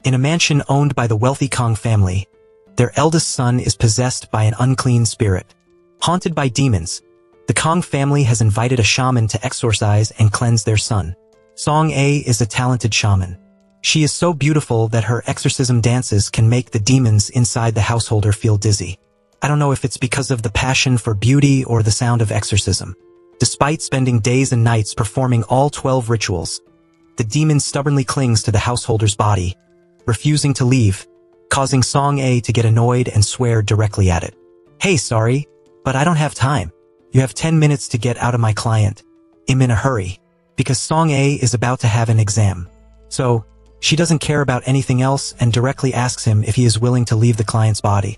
In a mansion owned by the wealthy Kong family, their eldest son is possessed by an unclean spirit. Haunted by demons, the Kong family has invited a shaman to exorcise and cleanse their son. Song A is a talented shaman. She is so beautiful that her exorcism dances can make the demons inside the householder feel dizzy. I don't know if it's because of the passion for beauty or the sound of exorcism. Despite spending days and nights performing all 12 rituals, the demon stubbornly clings to the householder's body, refusing to leave, causing Song A to get annoyed and swear directly at it. "Hey, sorry, but I don't have time. You have 10 minutes to get out of my client. I'm in a hurry," because Song A is about to have an exam. So, she doesn't care about anything else and directly asks him if he is willing to leave the client's body.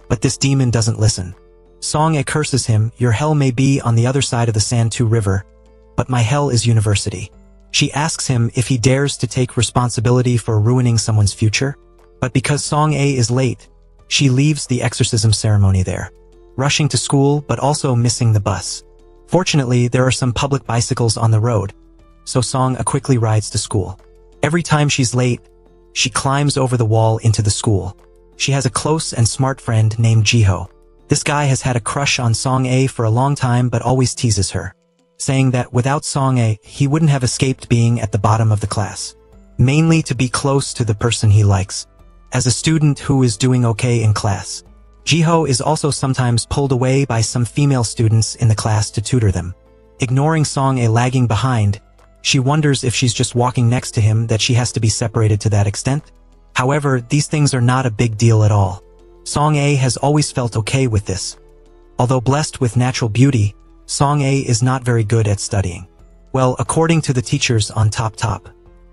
But this demon doesn't listen. Song A curses him, "Your hell may be on the other side of the Santu River, but my hell is university." She asks him if he dares to take responsibility for ruining someone's future. But because Song A is late, she leaves the exorcism ceremony there, rushing to school but also missing the bus. Fortunately, there are some public bicycles on the road, so Song A quickly rides to school. Every time she's late, she climbs over the wall into the school. She has a close and smart friend named Jiho. This guy has had a crush on Song A for a long time but always teases her, saying that without Song A, he wouldn't have escaped being at the bottom of the class, mainly to be close to the person he likes. As a student who is doing okay in class, Jiho is also sometimes pulled away by some female students in the class to tutor them. Ignoring Song A lagging behind, she wonders if she's just walking next to him that she has to be separated to that extent. However, these things are not a big deal at all. Song A has always felt okay with this. Although blessed with natural beauty, Song A is not very good at studying. Well, according to the teachers on top.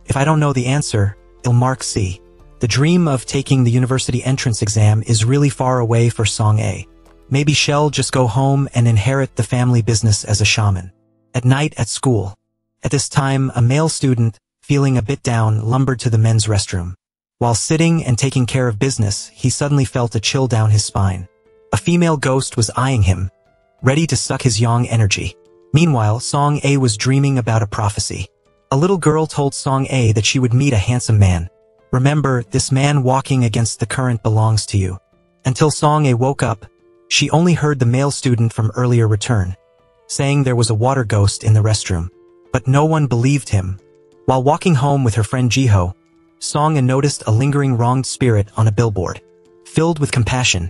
If I don't know the answer, I'll mark C. The dream of taking the university entrance exam is really far away for Song A. Maybe she'll just go home and inherit the family business as a shaman. At night at school. At this time, a male student, feeling a bit down, lumbered to the men's restroom. While sitting and taking care of business, he suddenly felt a chill down his spine. A female ghost was eyeing him, ready to suck his yang energy. Meanwhile, Song A was dreaming about a prophecy. A little girl told Song A that she would meet a handsome man. "Remember, this man walking against the current belongs to you." Until Song A woke up, she only heard the male student from earlier return, saying there was a water ghost in the restroom. But no one believed him. While walking home with her friend Jiho, Song A noticed a lingering wronged spirit on a billboard. Filled with compassion,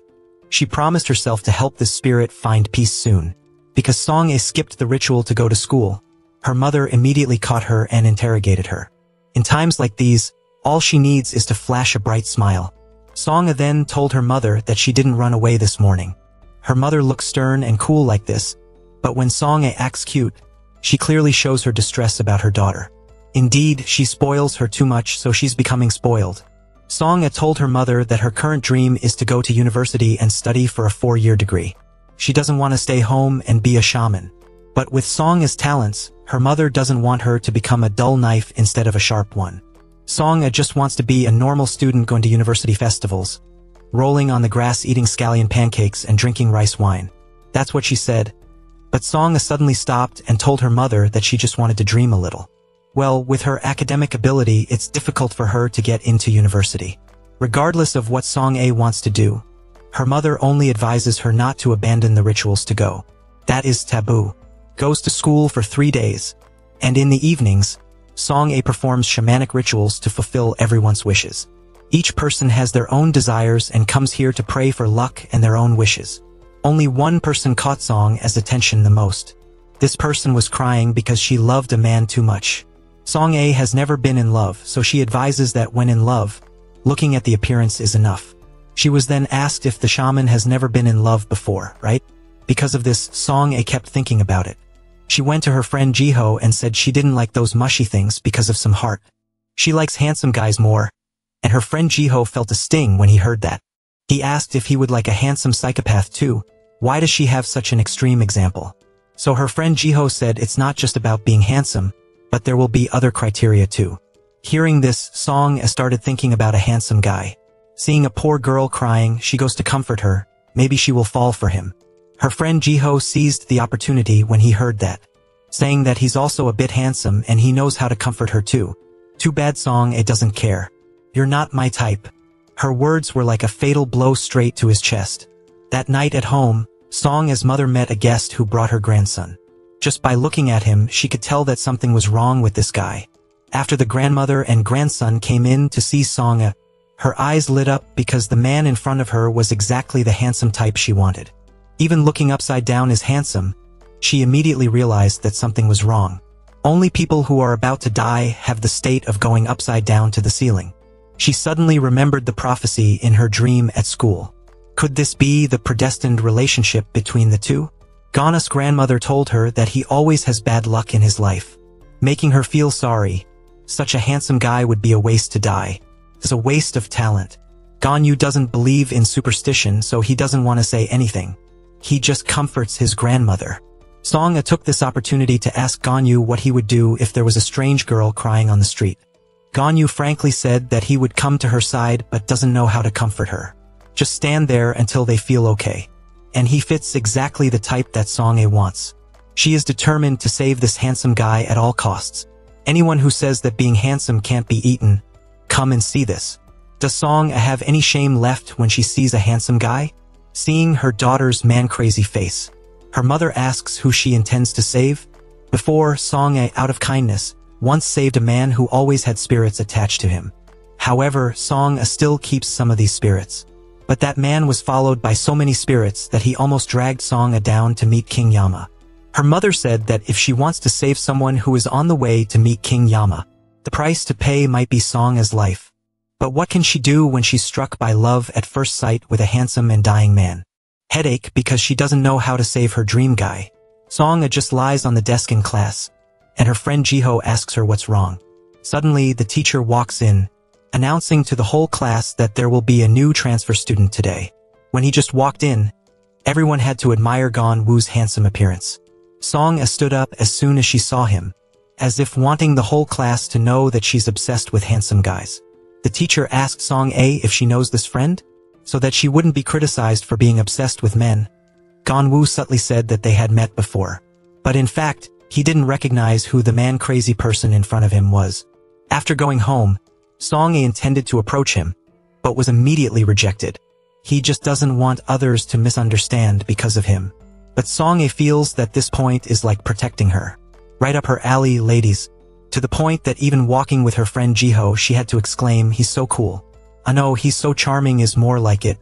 she promised herself to help this spirit find peace soon. Because Song A skipped the ritual to go to school, her mother immediately caught her and interrogated her. In times like these, all she needs is to flash a bright smile. Song A then told her mother that she didn't run away this morning. Her mother looks stern and cool like this, but when Song A acts cute, she clearly shows her distress about her daughter. Indeed, she spoils her too much, so she's becoming spoiled. Song A told her mother that her current dream is to go to university and study for a 4-year degree. She doesn't want to stay home and be a shaman. But with Song A's talents, her mother doesn't want her to become a dull knife instead of a sharp one. Song A just wants to be a normal student going to university festivals, rolling on the grass eating scallion pancakes and drinking rice wine. That's what she said. But Song A suddenly stopped and told her mother that she just wanted to dream a little. Well, with her academic ability, it's difficult for her to get into university. Regardless of what Song A wants to do, her mother only advises her not to abandon the rituals to go. That is taboo. Goes to school for 3 days, and in the evenings, Song A performs shamanic rituals to fulfill everyone's wishes. Each person has their own desires and comes here to pray for luck and their own wishes. Only one person caught Song A's attention the most. This person was crying because she loved a man too much. Song A has never been in love, so she advises that when in love, looking at the appearance is enough. She was then asked if the shaman has never been in love before, right? Because of this, Song A kept thinking about it. She went to her friend Jiho and said she didn't like those mushy things because of some heart. She likes handsome guys more, and her friend Jiho felt a sting when he heard that. He asked if he would like a handsome psychopath too. Why does she have such an extreme example? So her friend Jiho said it's not just about being handsome, but there will be other criteria too. Hearing this, Song A started thinking about a handsome guy. Seeing a poor girl crying, she goes to comfort her. Maybe she will fall for him. Her friend Jiho seized the opportunity when he heard that, saying that he's also a bit handsome and he knows how to comfort her too. Too bad Song A doesn't care. You're not my type." Her words were like a fatal blow straight to his chest. That night at home, Song's mother met a guest who brought her grandson. Just by looking at him, she could tell that something was wrong with this guy. After the grandmother and grandson came in to see Song, her eyes lit up because the man in front of her was exactly the handsome type she wanted. Even looking upside down as handsome, she immediately realized that something was wrong. Only people who are about to die have the state of going upside down to the ceiling. She suddenly remembered the prophecy in her dream at school. Could this be the predestined relationship between the two? Gana's grandmother told her that he always has bad luck in his life, making her feel sorry. Such a handsome guy would be a waste to die. It's a waste of talent. Ganyu doesn't believe in superstition, so he doesn't want to say anything. He just comforts his grandmother. Song took this opportunity to ask Ganyu what he would do if there was a strange girl crying on the street. Ganyu frankly said that he would come to her side but doesn't know how to comfort her. Just stand there until they feel okay. And he fits exactly the type that Song wants. She is determined to save this handsome guy at all costs. Anyone who says that being handsome can't be eaten, come and see this. Does Song have any shame left when she sees a handsome guy? Seeing her daughter's man-crazy face, her mother asks who she intends to save. Before, Song, out of kindness, once saved a man who always had spirits attached to him. However, Song still keeps some of these spirits. But that man was followed by so many spirits that he almost dragged Song down to meet King Yama. Her mother said that if she wants to save someone who is on the way to meet King Yama, the price to pay might be Song's life. But what can she do when she's struck by love at first sight with a handsome and dying man? Headache because she doesn't know how to save her dream guy. Song just lies on the desk in class, and her friend Jiho asks her what's wrong. Suddenly, the teacher walks in, announcing to the whole class that there will be a new transfer student today. When he just walked in, everyone had to admire Ganwu's handsome appearance. Song stood up as soon as she saw him, as if wanting the whole class to know that she's obsessed with handsome guys. The teacher asked Song if she knows this friend, so that she wouldn't be criticized for being obsessed with men. Ganwu subtly said that they had met before, but in fact, he didn't recognize who the man-crazy person in front of him was. After going home, Song intended to approach him, but was immediately rejected. He just doesn't want others to misunderstand because of him. But Song feels that this point is like protecting her. Right up her alley, ladies. To the point that even walking with her friend Jiho, she had to exclaim, "He's so cool." I know, he's so charming is more like it.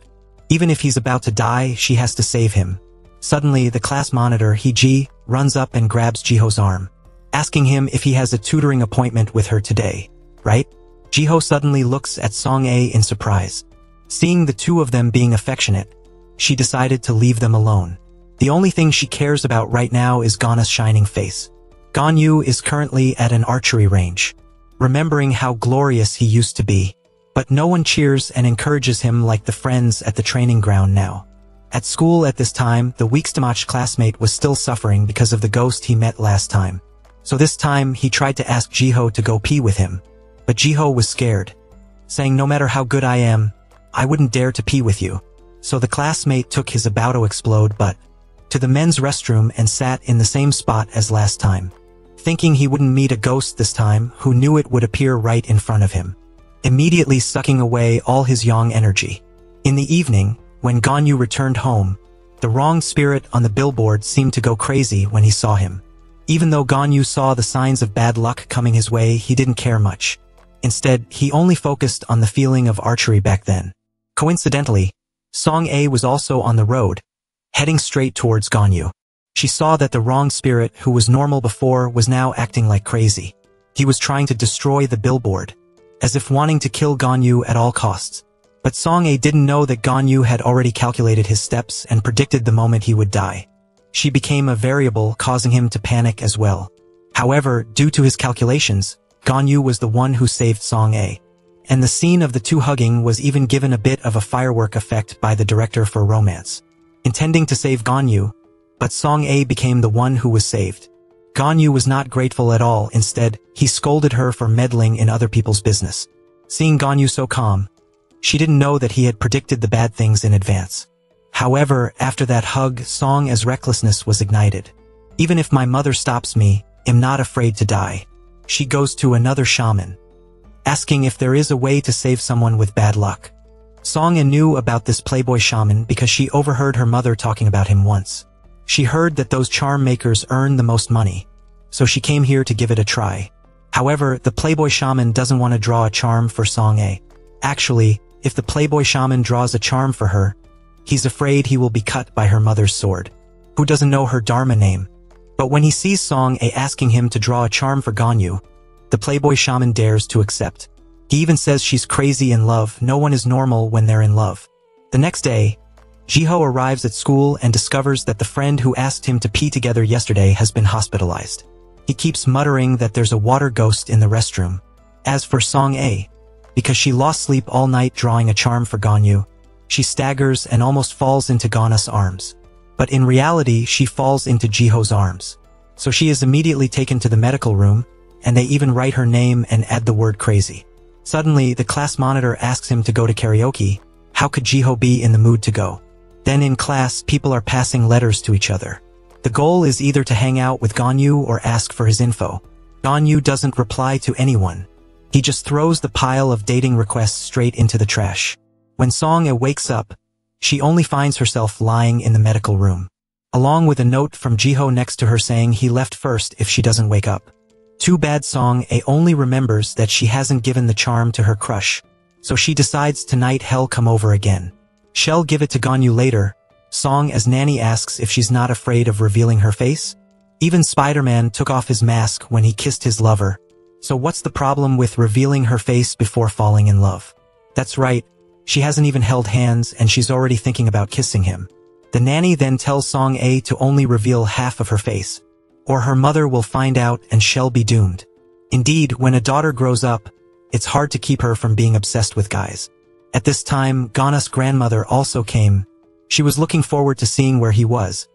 Even if he's about to die, she has to save him. Suddenly, the class monitor, Hee-ji, runs up and grabs Jiho's arm, asking him if he has a tutoring appointment with her today, right? Jiho suddenly looks at Song in surprise. Seeing the two of them being affectionate, she decided to leave them alone. The only thing she cares about right now is Gana's shining face. Ganyu is currently at an archery range, remembering how glorious he used to be. But no one cheers and encourages him like the friends at the training ground now. At school at this time, the weak-stomached classmate was still suffering because of the ghost he met last time. So this time, he tried to ask Jiho to go pee with him. But Jiho was scared, saying no matter how good I am, I wouldn't dare to pee with you. So the classmate took his about to explode butt to the men's restroom and sat in the same spot as last time, thinking he wouldn't meet a ghost this time who knew it would appear right in front of him, immediately sucking away all his yang energy. In the evening, when Ganyu returned home, the wrong spirit on the billboard seemed to go crazy when he saw him. Even though Ganyu saw the signs of bad luck coming his way, he didn't care much. Instead, he only focused on the feeling of archery back then. Coincidentally, Song was also on the road, heading straight towards Ganyu. She saw that the wrong spirit, who was normal before, was now acting like crazy. He was trying to destroy the billboard, as if wanting to kill Ganyu at all costs. But Song didn't know that Ganyu had already calculated his steps and predicted the moment he would die. She became a variable, causing him to panic as well. However, due to his calculations, Ganyu was the one who saved Song and the scene of the two hugging was even given a bit of a firework effect by the director for romance, intending to save Ganyu, but Song became the one who was saved. Ganyu was not grateful at all. Instead, he scolded her for meddling in other people's business. Seeing Ganyu so calm, she didn't know that he had predicted the bad things in advance. However, after that hug, Song's recklessness was ignited. Even if my mother stops me, I'm not afraid to die. She goes to another shaman. asking if there is a way to save someone with bad luck. Song-e knew about this playboy shaman because she overheard her mother talking about him once. She heard that those charm makers earn the most money, so she came here to give it a try. However, the playboy shaman doesn't want to draw a charm for Song-e. Actually, if the playboy shaman draws a charm for her, he's afraid he will be cut by her mother's sword, who doesn't know her Dharma name. But when he sees Song-e asking him to draw a charm for Ganyu, the playboy shaman dares to accept. He even says she's crazy in love. No one is normal when they're in love. The next day, Jiho arrives at school and discovers that the friend who asked him to pee together yesterday has been hospitalized. He keeps muttering that there's a water ghost in the restroom. As for Song-e, because she lost sleep all night drawing a charm for Ganyu, she staggers and almost falls into Gana's arms. But in reality, she falls into Jiho's arms. So she is immediately taken to the medical room, and they even write her name and add the word crazy. Suddenly, the class monitor asks him to go to karaoke. How could Jiho be in the mood to go? Then in class, people are passing letters to each other. The goal is either to hang out with Ganyu or ask for his info. Ganyu doesn't reply to anyone. He just throws the pile of dating requests straight into the trash. When Song-e wakes up, she only finds herself lying in the medical room, along with a note from Jiho next to her saying he left first if she doesn't wake up. Too bad Song-e only remembers that she hasn't given the charm to her crush, so she decides tonight hell come over again. She'll give it to Ganyu later. Song-e's nanny asks if she's not afraid of revealing her face. Even Spider-Man took off his mask when he kissed his lover. So what's the problem with revealing her face before falling in love? That's right, she hasn't even held hands and she's already thinking about kissing him. The nanny then tells Song-e to only reveal half of her face, or her mother will find out and she'll be doomed. Indeed, when a daughter grows up, it's hard to keep her from being obsessed with guys. At this time, Gana's grandmother also came. She was looking forward to seeing where he was.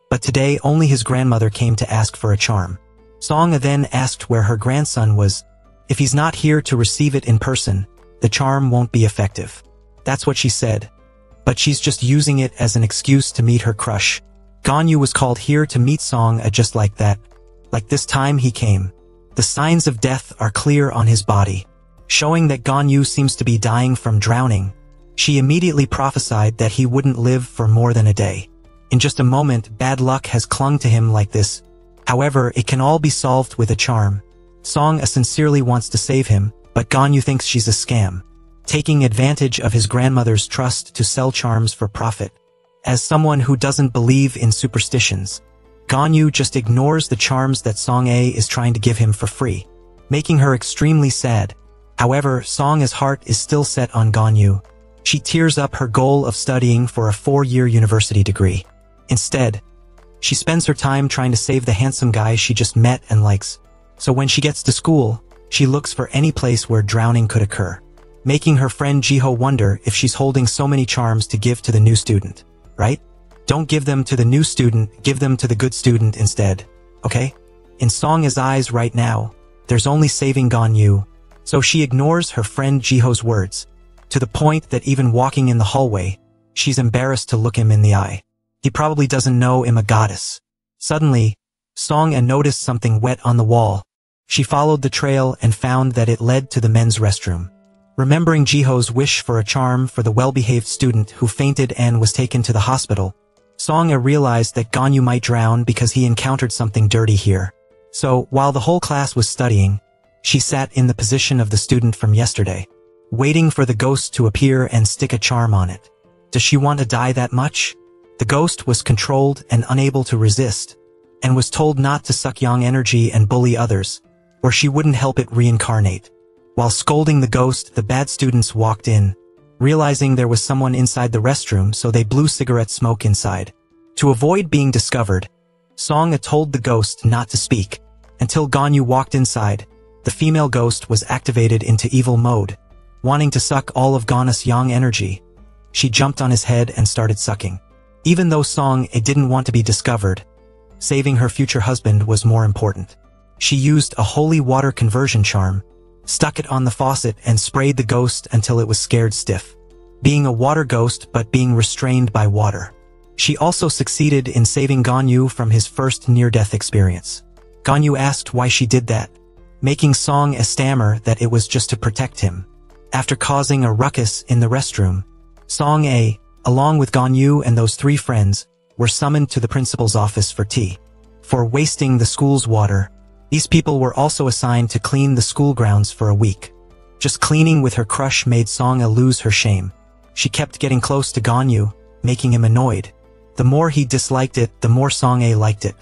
But today only his grandmother came to ask for a charm. Song-e then asked where her grandson was. If he's not here to receive it in person, the charm won't be effective. That's what she said. But she's just using it as an excuse to meet her crush. Ganyu was called here to meet Song-e just like that. Like this time he came. The signs of death are clear on his body, showing that Ganyu seems to be dying from drowning. She immediately prophesied that he wouldn't live for more than a day. In just a moment, bad luck has clung to him like this. However, it can all be solved with a charm. Song-e sincerely wants to save him, but Ganyu thinks she's a scam, taking advantage of his grandmother's trust to sell charms for profit. As someone who doesn't believe in superstitions, Ganyu just ignores the charms that Song-e is trying to give him for free, making her extremely sad. However, Song-e's heart is still set on Ganyu. She tears up her goal of studying for a 4-year university degree. Instead, she spends her time trying to save the handsome guy she just met and likes. So when she gets to school, she looks for any place where drowning could occur, making her friend Jiho wonder if she's holding so many charms to give to the new student, right? Don't give them to the new student, give them to the good student instead, okay? In Song-e's eyes right now, there's only saving Ganyu, so she ignores her friend Jiho's words, to the point that even walking in the hallway, she's embarrassed to look him in the eye. He probably doesn't know I'm a goddess. Suddenly, Song-e noticed something wet on the wall. She followed the trail and found that it led to the men's restroom. Remembering Jiho's wish for a charm for the well-behaved student who fainted and was taken to the hospital, Song-e realized that Ganyu might drown because he encountered something dirty here. So, while the whole class was studying, she sat in the position of the student from yesterday, waiting for the ghost to appear and stick a charm on it. Does she want to die that much? The ghost was controlled and unable to resist, and was told not to suck yang energy and bully others, or she wouldn't help it reincarnate. While scolding the ghost, the bad students walked in, realizing there was someone inside the restroom, so they blew cigarette smoke inside. To avoid being discovered, Song-e told the ghost not to speak, until Ganyu walked inside. The female ghost was activated into evil mode, wanting to suck all of Gana's yang energy. She jumped on his head and started sucking. Even though Song-e didn't want to be discovered, saving her future husband was more important. She used a holy water conversion charm, stuck it on the faucet and sprayed the ghost until it was scared stiff. Being a water ghost but being restrained by water. She also succeeded in saving Ganyu from his first near-death experience. Ganyu asked why she did that. making Song A stammer that it was just to protect him. After causing a ruckus in the restroom, Song A, along with Ganyu and those 3 friends, were summoned to the principal's office for tea. For wasting the school's water, these people were also assigned to clean the school grounds for a week. Just cleaning with her crush made Song A lose her shame. She kept getting close to Ganyu, making him annoyed. The more he disliked it, the more Song A liked it.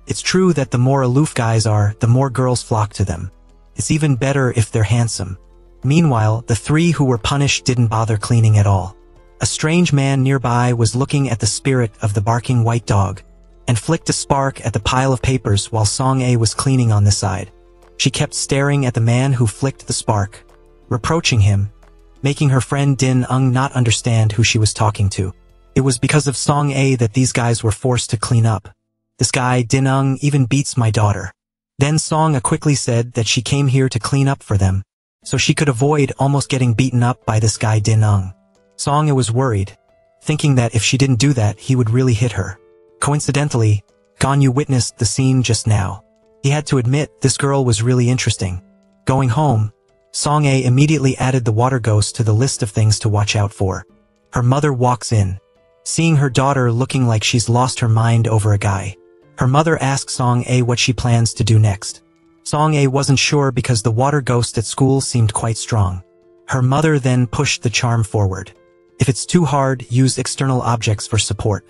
It's true that the more aloof guys are, the more girls flock to them. It's even better if they're handsome. Meanwhile, the 3 who were punished didn't bother cleaning at all. A strange man nearby was looking at the spirit of the barking white dog, and flicked a spark at the pile of papers while Song A was cleaning on the side. She kept staring at the man who flicked the spark, reproaching him, making her friend Din Ung not understand who she was talking to. It was because of Song A that these guys were forced to clean up. This guy, Din Ung, even beats my daughter. Then Song A quickly said that she came here to clean up for them, so she could avoid almost getting beaten up by this guy Din Ung. Song A was worried, thinking that if she didn't do that, he would really hit her. Coincidentally, Ganyu witnessed the scene just now. He had to admit this girl was really interesting. Going home, Song A immediately added the water ghost to the list of things to watch out for. Her mother walks in, seeing her daughter looking like she's lost her mind over a guy. Her mother asks Song A what she plans to do next. Song A wasn't sure because the water ghost at school seemed quite strong. Her mother then pushed the charm forward. If it's too hard, use external objects for support.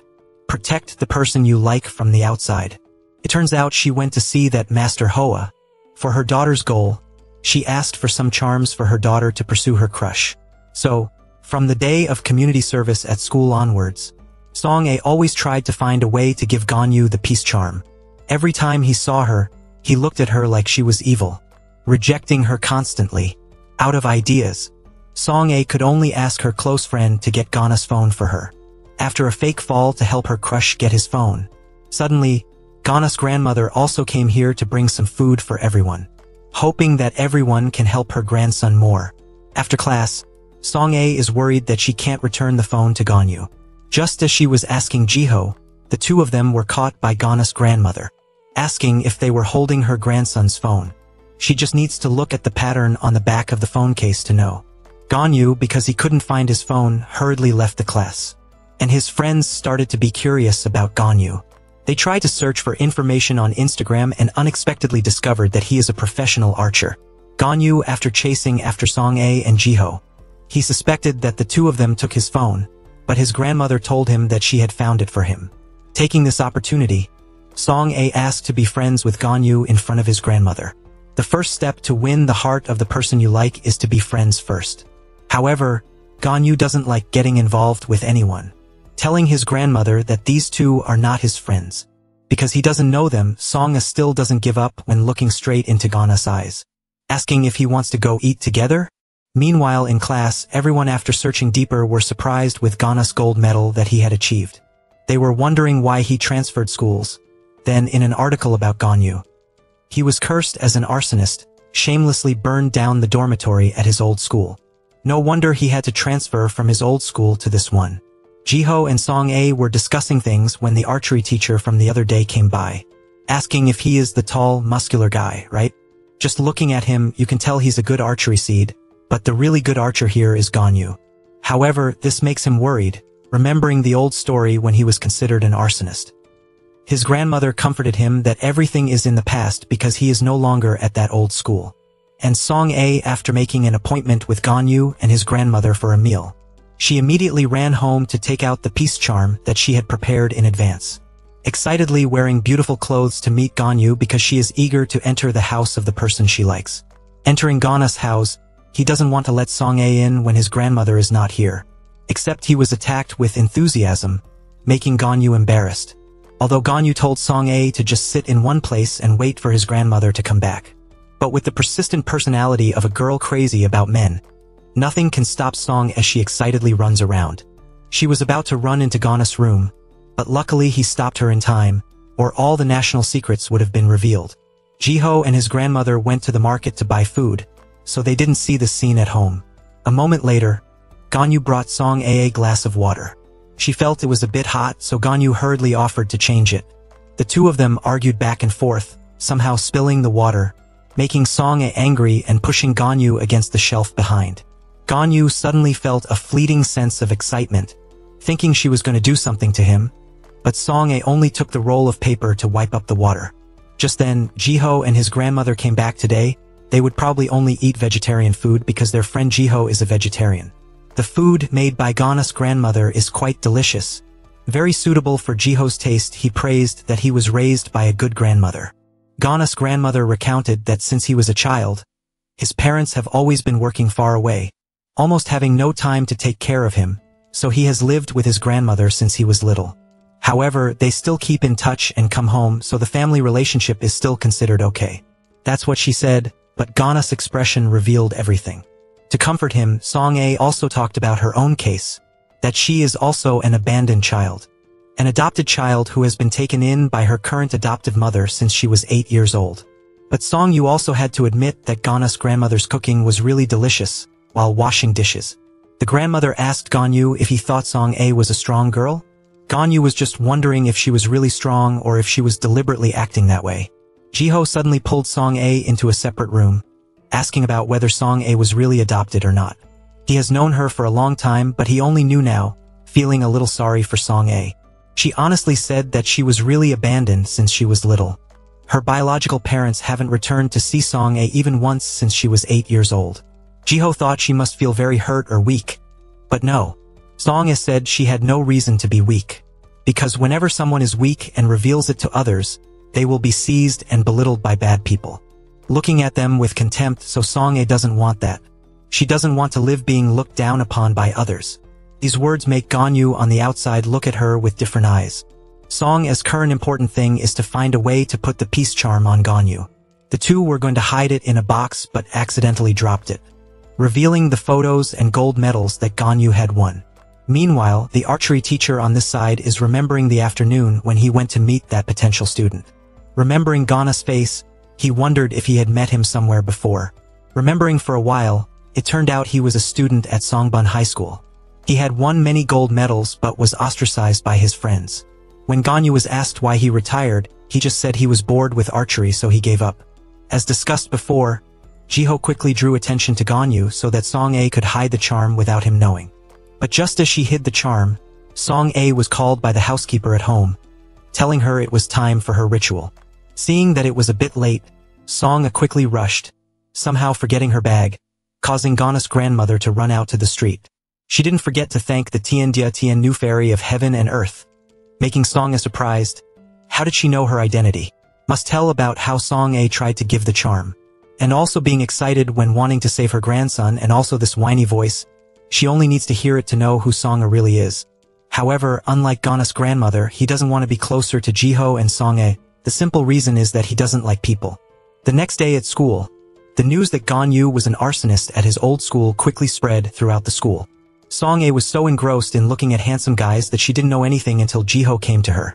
Protect the person you like from the outside. It turns out she went to see that Master Hoa. For her daughter's goal, she asked for some charms for her daughter to pursue her crush. So, from the day of community service at school onwards, Song A always tried to find a way to give Ganyu the peace charm. Every time he saw her, he looked at her like she was evil, rejecting her constantly. Out of ideas, Song A could only ask her close friend to get Gana's phone for her. After a fake fall to help her crush get his phone, suddenly, Gana's grandmother also came here to bring some food for everyone, hoping that everyone can help her grandson more. After class, Song A is worried that she can't return the phone to Ganyu. Just as she was asking Jiho, the 2 of them were caught by Gana's grandmother, asking if they were holding her grandson's phone. She just needs to look at the pattern on the back of the phone case to know. Ganyu, because he couldn't find his phone, hurriedly left the class. And his friends started to be curious about Ganyu. They tried to search for information on Instagram and unexpectedly discovered that he is a professional archer. Ganyu, after chasing after Song A and Jiho, he suspected that the 2 of them took his phone, but his grandmother told him that she had found it for him. Taking this opportunity, Song A asked to be friends with Ganyu in front of his grandmother. The first step to win the heart of the person you like is to be friends first. However, Ganyu doesn't like getting involved with anyone, telling his grandmother that these 2 are not his friends. Because he doesn't know them, Song A still doesn't give up when looking straight into Gana's eyes, asking if he wants to go eat together. Meanwhile in class, everyone after searching deeper were surprised with Gana's gold medal that he had achieved. They were wondering why he transferred schools. Then in an article about Ganyu, he was cursed as an arsonist, shamelessly burned down the dormitory at his old school. No wonder he had to transfer from his old school to this one. Jiho and Song A were discussing things when the archery teacher from the other day came by, asking if he is the tall, muscular guy, right? Just looking at him, you can tell he's a good archery seed, but the really good archer here is Ganyu. However, this makes him worried, remembering the old story when he was considered an arsonist. His grandmother comforted him that everything is in the past because he is no longer at that old school. And Song A, after making an appointment with Ganyu and his grandmother for a meal, she immediately ran home to take out the peace charm that she had prepared in advance, excitedly wearing beautiful clothes to meet Ganyu because she is eager to enter the house of the person she likes. Entering Gana's house, he doesn't want to let Song A in when his grandmother is not here, except he was attacked with enthusiasm, making Ganyu embarrassed. Although Ganyu told Song A to just sit in one place and wait for his grandmother to come back. But with the persistent personality of a girl crazy about men, nothing can stop Song as she excitedly runs around. She was about to run into Gana's room, but luckily he stopped her in time, or all the national secrets would have been revealed. Jiho and his grandmother went to the market to buy food, so they didn't see the scene at home. A moment later, Ganyu brought Song a glass of water. She felt it was a bit hot, so Ganyu hurriedly offered to change it. The 2 of them argued back and forth, somehow spilling the water, making Song-ae angry and pushing Ganyu against the shelf behind. Ganyu suddenly felt a fleeting sense of excitement, thinking she was going to do something to him, but Song-ae only took the roll of paper to wipe up the water. Just then, Jiho and his grandmother came back today. They would probably only eat vegetarian food because their friend Jiho is a vegetarian. The food made by Gana's grandmother is quite delicious. Very suitable for Jiho's taste. He praised that he was raised by a good grandmother. Gana's grandmother recounted that since he was a child, his parents have always been working far away, almost having no time to take care of him, so he has lived with his grandmother since he was little. However, they still keep in touch and come home, so the family relationship is still considered okay. That's what she said, but Gana's expression revealed everything. To comfort him, Song-ae also talked about her own case, that she is also an abandoned child. An adopted child who has been taken in by her current adoptive mother since she was 8 years old. But Song-yu also had to admit that Gana's grandmother's cooking was really delicious, while washing dishes. The grandmother asked Ganyu if he thought Song-ae was a strong girl. Ganyu was just wondering if she was really strong or if she was deliberately acting that way. Jiho suddenly pulled Song-ae into a separate room, asking about whether Song-ae was really adopted or not. He has known her for a long time, but he only knew now, feeling a little sorry for Song-ae. She honestly said that she was really abandoned since she was little. Her biological parents haven't returned to see Song-ae even once since she was 8 years old. Jiho thought she must feel very hurt or weak. But no. Song-ae said she had no reason to be weak. Because whenever someone is weak and reveals it to others, they will be seized and belittled by bad people, looking at them with contempt, so Song-ae doesn't want that. She doesn't want to live being looked down upon by others. These words make Ganyu on the outside look at her with different eyes. Song-ae's current important thing is to find a way to put the peace charm on Ganyu. The two were going to hide it in a box but accidentally dropped it, revealing the photos and gold medals that Ganyu had won. Meanwhile, the archery teacher on this side is remembering the afternoon when he went to meet that potential student. Remembering Gana's face, he wondered if he had met him somewhere before. Remembering for a while, it turned out he was a student at Songbun High School. He had won many gold medals but was ostracized by his friends. When Ganyu was asked why he retired, he just said he was bored with archery, so he gave up. As discussed before, Jiho quickly drew attention to Ganyu so that Song-ae could hide the charm without him knowing. But just as she hid the charm, Song-ae was called by the housekeeper at home, telling her it was time for her ritual. Seeing that it was a bit late, Song-ae quickly rushed, somehow forgetting her bag, causing Gana's grandmother to run out to the street. She didn't forget to thank the Tian New Fairy of Heaven and Earth, making Song-ae surprised. How did she know her identity? Must tell about how Song-ae tried to give the charm. And also being excited when wanting to save her grandson, and also this whiny voice. She only needs to hear it to know who Song-ae really is. However, unlike Gana's grandmother, he doesn't want to be closer to Jiho and Song-ae. The simple reason is that he doesn't like people. The next day at school, the news that Ganyu was an arsonist at his old school quickly spread throughout the school. Song-ae was so engrossed in looking at handsome guys that she didn't know anything until Jiho came to her,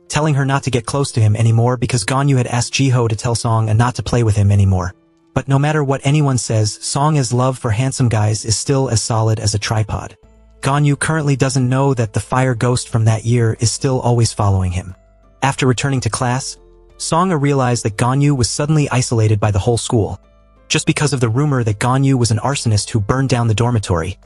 telling her not to get close to him anymore because Ganyu had asked Jiho to tell Song-ae not to play with him anymore. But no matter what anyone says, Song-ae's love for handsome guys is still as solid as a tripod. Ganyu currently doesn't know that the fire ghost from that year is still always following him. After returning to class, Song-ae realized that Ganyu was suddenly isolated by the whole school, just because of the rumor that Ganyu was an arsonist who burned down the dormitory.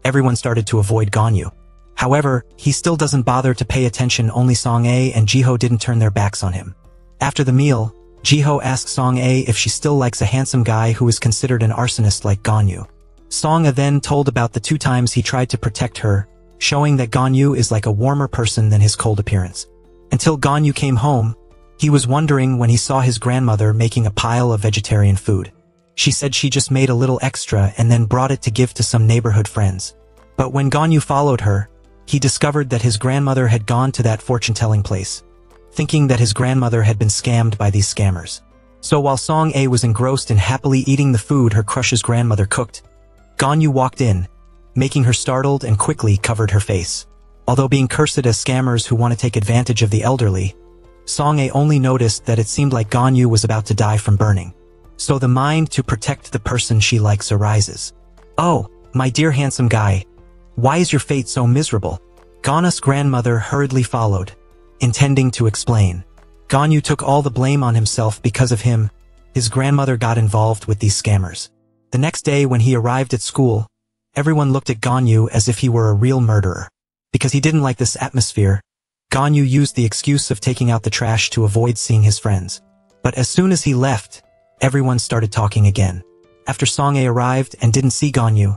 Everyone started to avoid Ganyu. However, he still doesn't bother to pay attention. Only Song-ae and Jiho didn't turn their backs on him. After the meal, Jiho asked Song-ae if she still likes a handsome guy who is considered an arsonist like Ganyu. Song-ae then told about the 2 times he tried to protect her, showing that Ganyu is like a warmer person than his cold appearance. Until Ganyu came home, he was wondering when he saw his grandmother making a pile of vegetarian food. She said she just made a little extra and then brought it to give to some neighborhood friends. But when Ganyu followed her, he discovered that his grandmother had gone to that fortune-telling place, thinking that his grandmother had been scammed by these scammers. So while Song-ae was engrossed in happily eating the food her crush's grandmother cooked, Ganyu walked in, making her startled and quickly covered her face. Although being cursed as scammers who want to take advantage of the elderly, Song-ae only noticed that it seemed like Ganyu was about to die from burning. So the mind to protect the person she likes arises. "Oh, my dear handsome guy, why is your fate so miserable?" Gana's grandmother hurriedly followed, intending to explain. Ganyu took all the blame on himself because of him, his grandmother got involved with these scammers. The next day when he arrived at school, everyone looked at Ganyu as if he were a real murderer. Because he didn't like this atmosphere, Ganyu used the excuse of taking out the trash to avoid seeing his friends. But as soon as he left, everyone started talking again. After Song-ae arrived and didn't see Ganyu,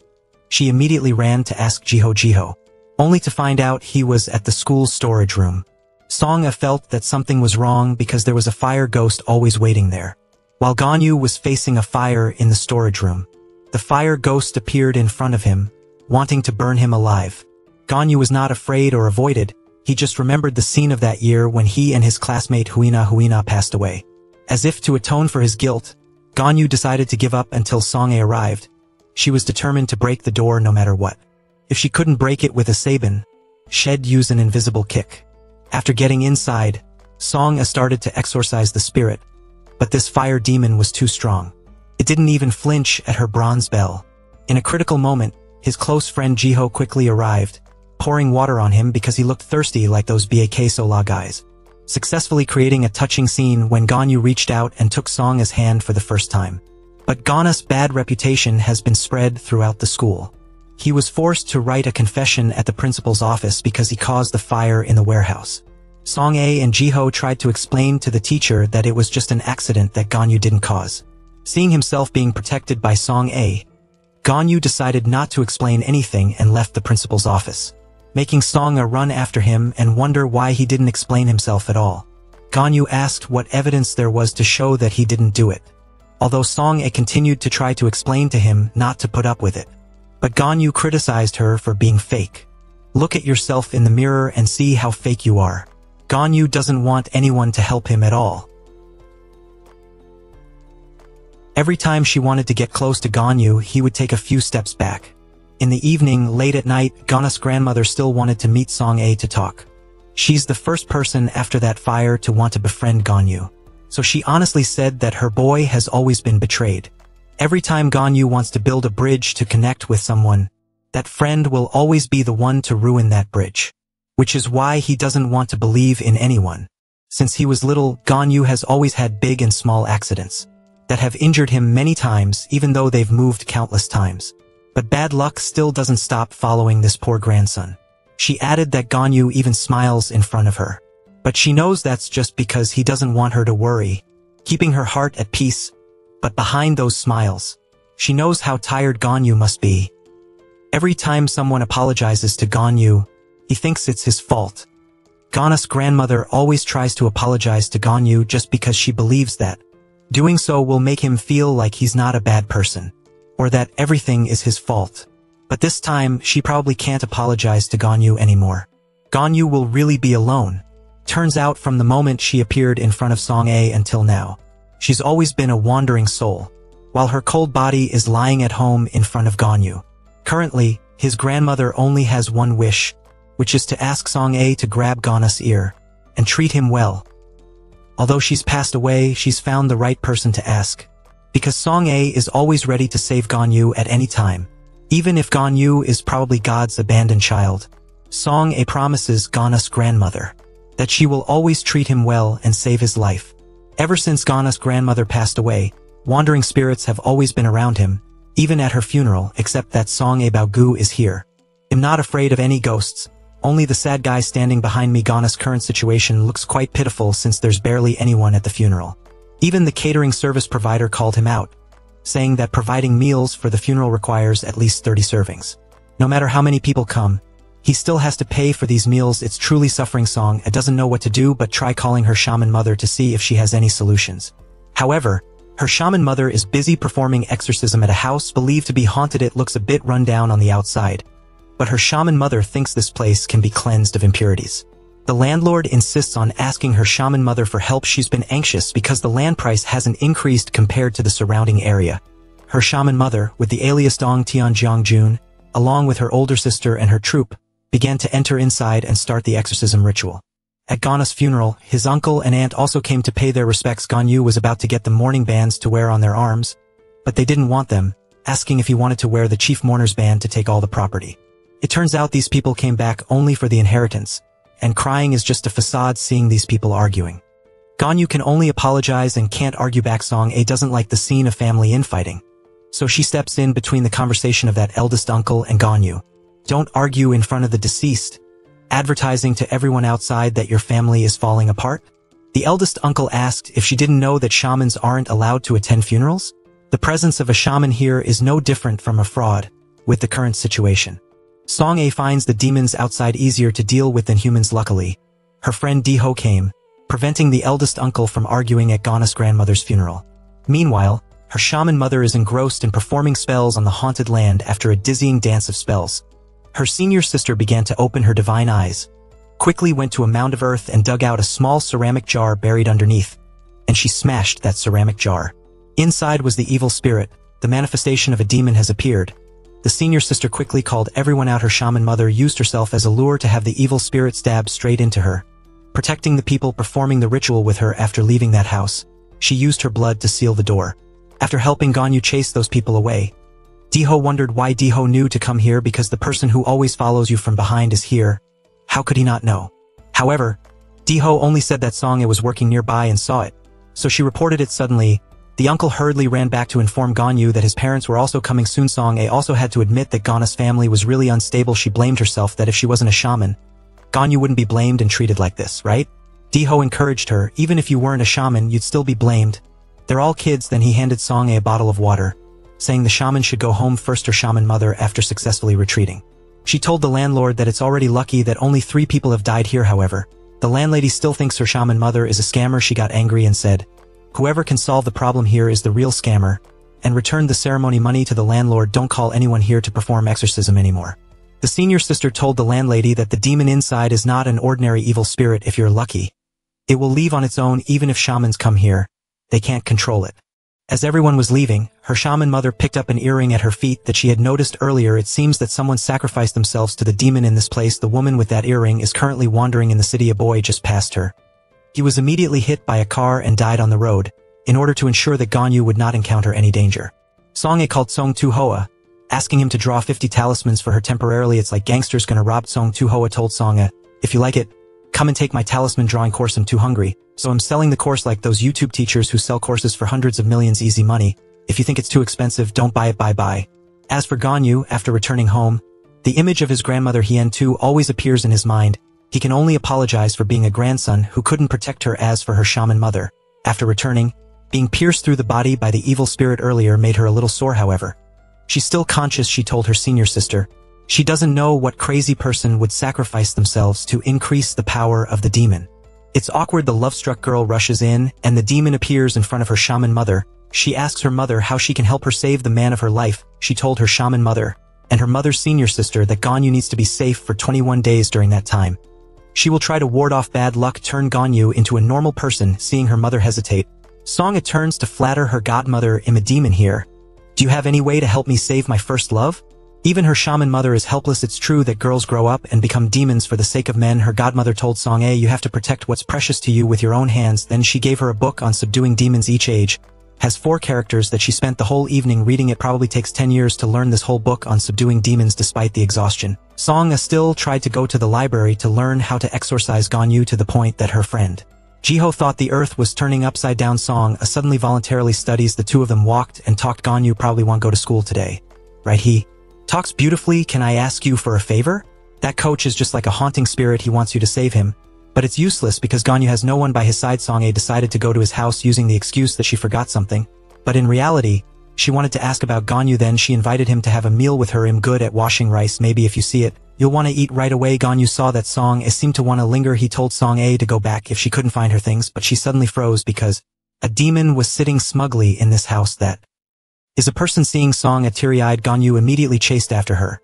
she immediately ran to ask Jiho, only to find out he was at the school's storage room. Song-ae felt that something was wrong because there was a fire ghost always waiting there. While Ganyu was facing a fire in the storage room, the fire ghost appeared in front of him, wanting to burn him alive. Ganyu was not afraid or avoided, he just remembered the scene of that year when he and his classmate Huina passed away. As if to atone for his guilt, Ganyu decided to give up until Song-ae arrived. She was determined to break the door no matter what. If she couldn't break it with a sabin, she'd use an invisible kick. After getting inside, Song-ae started to exorcise the spirit, but this fire demon was too strong. It didn't even flinch at her bronze bell. In a critical moment, his close friend Jiho quickly arrived, pouring water on him because he looked thirsty like those BAK Sola guys, successfully creating a touching scene when Ganyu reached out and took Song-ae's hand for the first time. But Ganyu's bad reputation has been spread throughout the school. He was forced to write a confession at the principal's office because he caused the fire in the warehouse. Song-ae and Jiho tried to explain to the teacher that it was just an accident that Ganyu didn't cause. Seeing himself being protected by Song-ae, Ganyu decided not to explain anything and left the principal's office, making Song-ae run after him and wonder why he didn't explain himself at all. Ganyu asked what evidence there was to show that he didn't do it, although Song-ae continued to try to explain to him not to put up with it. But Ganyu criticized her for being fake. Look at yourself in the mirror and see how fake you are. Ganyu doesn't want anyone to help him at all. Every time she wanted to get close to Ganyu, he would take a few steps back. In the evening, late at night, Ganyu's grandmother still wanted to meet Song-ae to talk. She's the first person after that fire to want to befriend Ganyu. So she honestly said that her boy has always been betrayed. Every time Ganyu wants to build a bridge to connect with someone, that friend will always be the one to ruin that bridge. Which is why he doesn't want to believe in anyone. Since he was little, Ganyu has always had big and small accidents that have injured him many times, even though they've moved countless times. But bad luck still doesn't stop following this poor grandson. She added that Ganyu even smiles in front of her. But she knows that's just because he doesn't want her to worry, keeping her heart at peace. But behind those smiles, she knows how tired Ganyu must be. Every time someone apologizes to Ganyu, he thinks it's his fault. Ganyu's grandmother always tries to apologize to Ganyu just because she believes that doing so will make him feel like he's not a bad person, or that everything is his fault. But this time, she probably can't apologize to Ganyu anymore. Ganyu will really be alone. Turns out from the moment she appeared in front of Song-ae until now, she's always been a wandering soul, while her cold body is lying at home in front of Ganyu. Currently, his grandmother only has one wish, which is to ask Song-ae to grab Ganyu's ear and treat him well. Although she's passed away, she's found the right person to ask, because Song-ae is always ready to save Ganyu at any time. Even if Ganyu is probably God's abandoned child, Song-ae promises Ganyu's grandmother that she will always treat him well and save his life. Ever since Ganyu's grandmother passed away, wandering spirits have always been around him, even at her funeral, except that Song-ae Baogu is here. I'm not afraid of any ghosts. Only the sad guy standing behind me. Ganyu's current situation looks quite pitiful since there's barely anyone at the funeral. Even the catering service provider called him out, saying that providing meals for the funeral requires at least 30 servings. No matter how many people come, he still has to pay for these meals. It's truly suffering. Song-ae doesn't know what to do but try calling her shaman mother to see if she has any solutions. However, her shaman mother is busy performing exorcism at a house believed to be haunted. It looks a bit run down on the outside, but her shaman mother thinks this place can be cleansed of impurities. The landlord insists on asking her shaman mother for help. She's been anxious because the land price hasn't increased compared to the surrounding area. Her shaman mother, with the alias Dong Tianjiangjun, along with her older sister and her troop, began to enter inside and start the exorcism ritual. At Ganyu's funeral, his uncle and aunt also came to pay their respects. Ganyu was about to get the mourning bands to wear on their arms, but they didn't want them, asking if he wanted to wear the chief mourner's band to take all the property. It turns out these people came back only for the inheritance, and crying is just a facade. Seeing these people arguing, Ganyu can only apologize and can't argue back. Song A doesn't like the scene of family infighting. So she steps in between the conversation of that eldest uncle and Ganyu. Don't argue in front of the deceased, advertising to everyone outside that your family is falling apart. The eldest uncle asked if she didn't know that shamans aren't allowed to attend funerals. The presence of a shaman here is no different from a fraud with the current situation. Song A finds the demons outside easier to deal with than humans. Luckily, her friend Diho came, preventing the eldest uncle from arguing at Gana's grandmother's funeral. Meanwhile, her shaman mother is engrossed in performing spells on the haunted land after a dizzying dance of spells. Her senior sister began to open her divine eyes, quickly went to a mound of earth and dug out a small ceramic jar buried underneath, and she smashed that ceramic jar. Inside was the evil spirit. The manifestation of a demon has appeared. The senior sister quickly called everyone out. Her shaman mother used herself as a lure to have the evil spirit stab straight into her, protecting the people performing the ritual with her. After leaving that house, she used her blood to seal the door. After helping Ganyu chase those people away, Diho wondered why Diho knew to come here, because the person who always follows you from behind is here. How could he not know? However, Diho only said that Song A was working nearby and saw it, so she reported it suddenly. The uncle hurriedly ran back to inform Ganyu that his parents were also coming soon. Song A also had to admit that Gana's family was really unstable. She blamed herself that if she wasn't a shaman, Ganyu wouldn't be blamed and treated like this, right? Diho encouraged her, even if you weren't a shaman, you'd still be blamed. They're all kids. Then he handed Song A bottle of water, saying the shaman should go home first. Her shaman mother, after successfully retreating, she told the landlord that it's already lucky that only 3 people have died here. However, the landlady still thinks her shaman mother is a scammer. She got angry and said, "Whoever can solve the problem here is the real scammer," and returned the ceremony money to the landlord. Don't call anyone here to perform exorcism anymore. The senior sister told the landlady that the demon inside is not an ordinary evil spirit. If you're lucky, it will leave on its own. Even if shamans come here, they can't control it. As everyone was leaving, her shaman mother picked up an earring at her feet that she had noticed earlier. It seems that someone sacrificed themselves to the demon in this place. The woman with that earring is currently wandering in the city. A boy just passed her. He was immediately hit by a car and died on the road, in order to ensure that Ganyu would not encounter any danger. Song A called Song Tu Hoa, asking him to draw 50 talismans for her temporarily. It's like gangsters gonna rob. Song Tu Hoa told Song A, "If you like it, come and take my talisman drawing course. I'm too hungry, so I'm selling the course like those YouTube teachers who sell courses for hundreds of millions. Easy money. If you think it's too expensive, don't buy it. Bye-bye." As for Ganyu, after returning home, the image of his grandmother Hien Tu always appears in his mind. He can only apologize for being a grandson who couldn't protect her. As for her shaman mother, after returning, being pierced through the body by the evil spirit earlier made her a little sore. However, she's still conscious. She told her senior sister she doesn't know what crazy person would sacrifice themselves to increase the power of the demon. It's awkward. The love-struck girl rushes in, and the demon appears in front of her shaman mother. She asks her mother how she can help her save the man of her life. She told her shaman mother and her mother's senior sister that Ganyu needs to be safe for 21 days. During that time, she will try to ward off bad luck, turn Ganyu into a normal person. Seeing her mother hesitate, Song A turns to flatter her godmother. "I'm a demon here. Do you have any way to help me save my first love?" Even her shaman mother is helpless. It's true that girls grow up and become demons for the sake of men. Her godmother told Song A, "You have to protect what's precious to you with your own hands." Then she gave her a book on subduing demons. Each age has 4 characters that she spent the whole evening reading. It probably takes 10 years to learn this whole book on subduing demons. Despite the exhaustion, Song A still tried to go to the library to learn how to exorcise Ganyu, to the point that her friend Jiho thought the earth was turning upside down. Song A suddenly voluntarily studies. The two of them walked and talked. Ganyu probably won't go to school today, right? He talks beautifully. "Can I ask you for a favor?" That coach is just like a haunting spirit. He wants you to save him, but it's useless because Ganyu has no one by his side. Song A decided to go to his house using the excuse that she forgot something, but in reality, she wanted to ask about Ganyu. Then she invited him to have a meal with her. "I'm good at washing rice. Maybe if you see it, you'll want to eat right away." Ganyu saw that Song A seemed to want to linger. He told Song A to go back if she couldn't find her things, but she suddenly froze because a demon was sitting smugly in this house. That is a person. Seeing Song A teary-eyed, Ganyu immediately chased after her,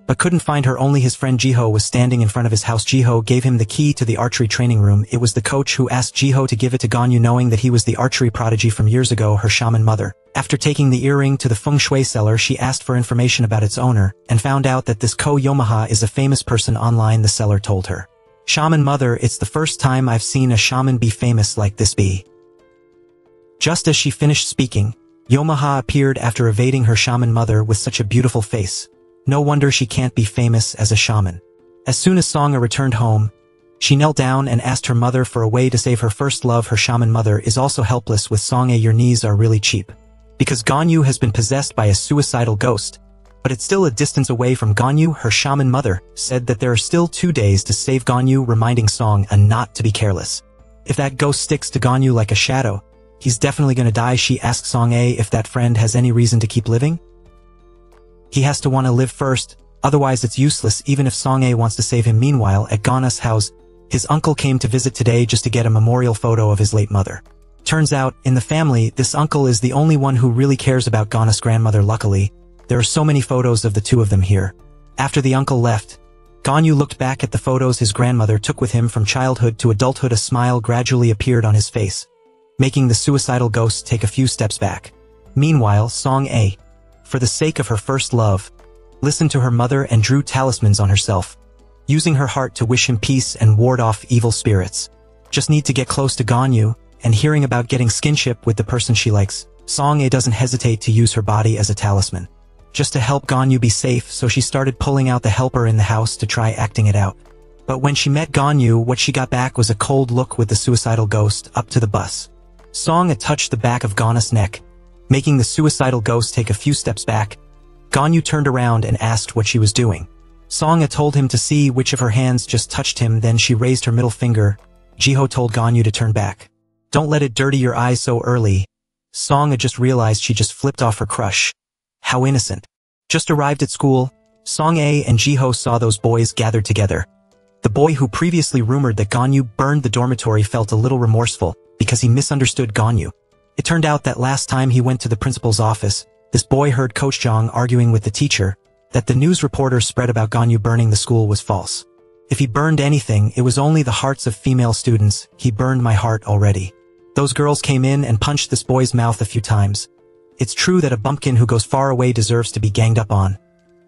but couldn't find her. Only his friend Jiho was standing in front of his house. Jiho gave him the key to the archery training room. It was the coach who asked Jiho to give it to Ganyu, knowing that he was the archery prodigy from years ago. Her shaman mother, after taking the earring to the feng shui seller, she asked for information about its owner, and found out that this Ko Yomaha is a famous person online. The seller told her shaman mother, "It's the first time I've seen a shaman be famous like this." Just as she finished speaking, Yomaha appeared after evading her shaman mother with such a beautiful face. No wonder she can't be famous as a shaman. As soon as Song A returned home, She knelt down and asked her mother for a way to save her first love. Her shaman mother is also helpless with Song-ae. Your knees are really cheap. Because Ganyu has been possessed by a suicidal ghost. But it's still a distance away from Ganyu. Her shaman mother said that there are still 2 days to save Ganyu, reminding Song-ae not to be careless. If that ghost sticks to Ganyu like a shadow, he's definitely gonna die. She asks Song-ae if that friend has any reason to keep living. He has to want to live first, otherwise it's useless even if Song-ae wants to save him. Meanwhile, at Gana's house, his uncle came to visit today just to get a memorial photo of his late mother. Turns out, in the family, this uncle is the only one who really cares about Gana's grandmother. Luckily, there are so many photos of the 2 of them here. After the uncle left, Ganyu looked back at the photos his grandmother took with him from childhood to adulthood. A smile gradually appeared on his face, making the suicidal ghost take a few steps back. Meanwhile, Song-ae, for the sake of her first love, listened to her mother and drew talismans on herself, using her heart to wish him peace and ward off evil spirits. Just need to get close to Ganyu, and hearing about getting skinship with the person she likes, Song-ae doesn't hesitate to use her body as a talisman, just to help Ganyu be safe. So she started pulling out the helper in the house to try acting it out. But when she met Ganyu, what she got back was a cold look with the suicidal ghost up to the bus. Song-ae touched the back of Gana's neck, making the suicidal ghost take a few steps back. Ganyu turned around and asked what she was doing. Song-ae told him to see which of her hands just touched him. Then she raised her middle finger. Jiho told Ganyu to turn back. Don't let it dirty your eyes so early. Song-ae just realized she just flipped off her crush. How innocent. Just arrived at school, Song-ae and Jiho saw those boys gathered together. The boy who previously rumored that Ganyu burned the dormitory felt a little remorseful because he misunderstood Ganyu. It turned out that last time he went to the principal's office, this boy heard Coach Jong arguing with the teacher that the news reporter spread about Ganyu burning the school was false. If he burned anything, it was only the hearts of female students. He burned my heart already. Those girls came in and punched this boy's mouth a few times. It's true that a bumpkin who goes far away deserves to be ganged up on.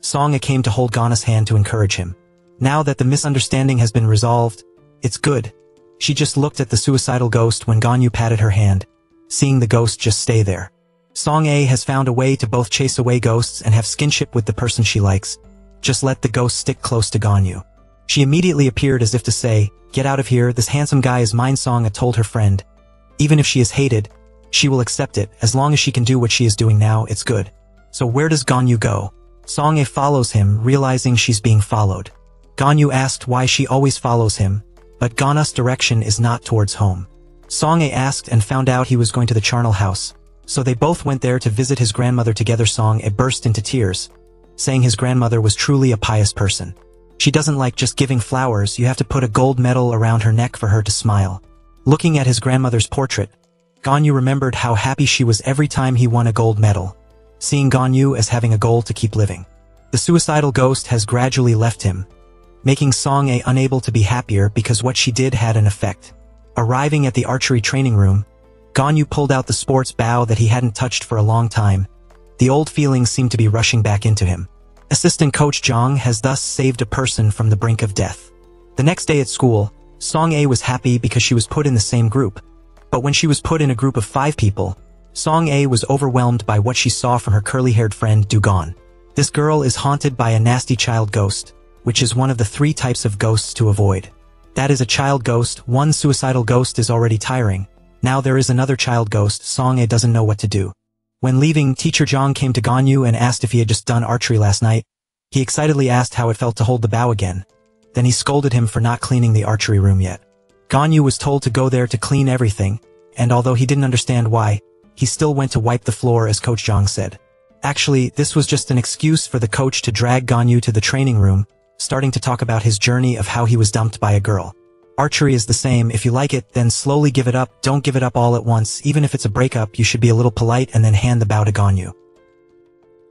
Song-ae came to hold Gana's hand to encourage him. Now that the misunderstanding has been resolved, it's good. She just looked at the suicidal ghost when Ganyu patted her hand, seeing the ghost just stay there. Song-ae has found a way to both chase away ghosts and have skinship with the person she likes. Just let the ghost stick close to Ganyu. She immediately appeared as if to say, "Get out of here, this handsome guy is mine." Song-ae told her friend. Even if she is hated, she will accept it. As long as she can do what she is doing now, it's good. So where does Ganyu go? Song-ae follows him, realizing she's being followed. Ganyu asked why she always follows him, but Gana's direction is not towards home. Song-ae asked and found out he was going to the charnel house, so they both went there to visit his grandmother together. Song-ae burst into tears, saying his grandmother was truly a pious person. She doesn't like just giving flowers, you have to put a gold medal around her neck for her to smile. Looking at his grandmother's portrait, Ganyu remembered how happy she was every time he won a gold medal, seeing Ganyu as having a goal to keep living. The suicidal ghost has gradually left him, making Song-ae unable to be happier because what she did had an effect. Arriving at the archery training room, Ganyu pulled out the sports bow that he hadn't touched for a long time. The old feelings seemed to be rushing back into him. Assistant coach Jong has thus saved a person from the brink of death. The next day at school, Song-ae was happy because she was put in the same group. But when she was put in a group of 5 people, Song-ae was overwhelmed by what she saw from her curly-haired friend Dugon. This girl is haunted by a nasty child ghost, which is one of the 3 types of ghosts to avoid. That is a child ghost. One suicidal ghost is already tiring. Now there is another child ghost. Song-ae doesn't know what to do. When leaving, teacher Jong came to Ganyu and asked if he had just done archery last night. He excitedly asked how it felt to hold the bow again. Then he scolded him for not cleaning the archery room yet. Ganyu was told to go there to clean everything, and although he didn't understand why, he still went to wipe the floor as Coach Jong said. Actually, this was just an excuse for the coach to drag Ganyu to the training room, starting to talk about his journey of how he was dumped by a girl. Archery is the same. If you like it, then slowly give it up. Don't give it up all at once. Even if it's a breakup, you should be a little polite and then hand the bow to Ganyu.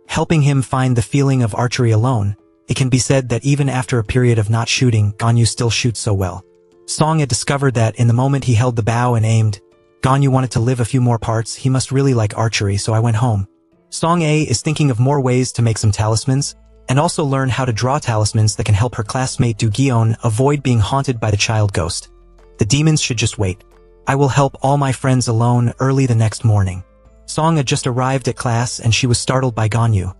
Helping him find the feeling of archery alone, it can be said that even after a period of not shooting, Ganyu still shoots so well. Song had discovered that in the moment he held the bow and aimed, Ganyu wanted to live a few more parts. He must really like archery, so I went home. Song-ae is thinking of more ways to make some talismans, and also learn how to draw talismans that can help her classmate Du-gyeon avoid being haunted by the child ghost. The demons should just wait. I will help all my friends alone. Early the next morning, Song had just arrived at class and she was startled by Ganyu.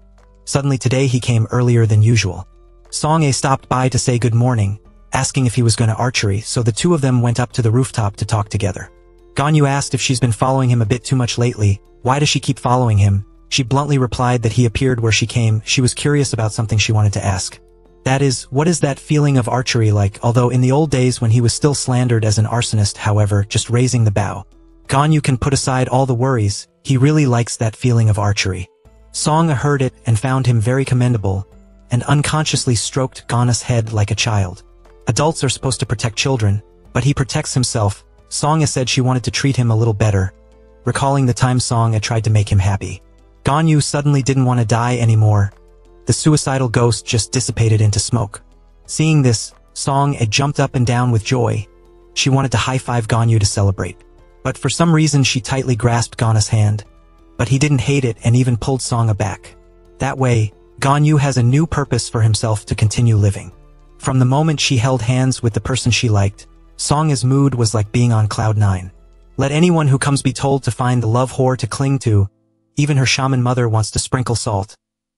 Suddenly today he came earlier than usual. Song-ae stopped by to say good morning, asking if he was going to archery, so the two of them went up to the rooftop to talk together. Ganyu asked if she's been following him a bit too much lately. Why does she keep following him? She bluntly replied that he appeared where she came. She was curious about something she wanted to ask. That is, what is that feeling of archery like? Although in the old days when he was still slandered as an arsonist, however, just raising the bow. Ganyu can put aside all the worries. He really likes that feeling of archery. Song heard it and found him very commendable, and unconsciously stroked Gana's head like a child. Adults are supposed to protect children, but he protects himself. Song said she wanted to treat him a little better, recalling the time Song had tried to make him happy. Ganyu suddenly didn't want to die anymore. The suicidal ghost just dissipated into smoke. Seeing this, Song had jumped up and down with joy. She wanted to high-five Ganyu to celebrate. But for some reason she tightly grasped Gana's hand. But he didn't hate it and even pulled Song aback. That way, Ganyu has a new purpose for himself to continue living. From the moment she held hands with the person she liked, Song's mood was like being on cloud 9. Let anyone who comes be told to find the love whore to cling to. Even her shaman mother wants to sprinkle salt.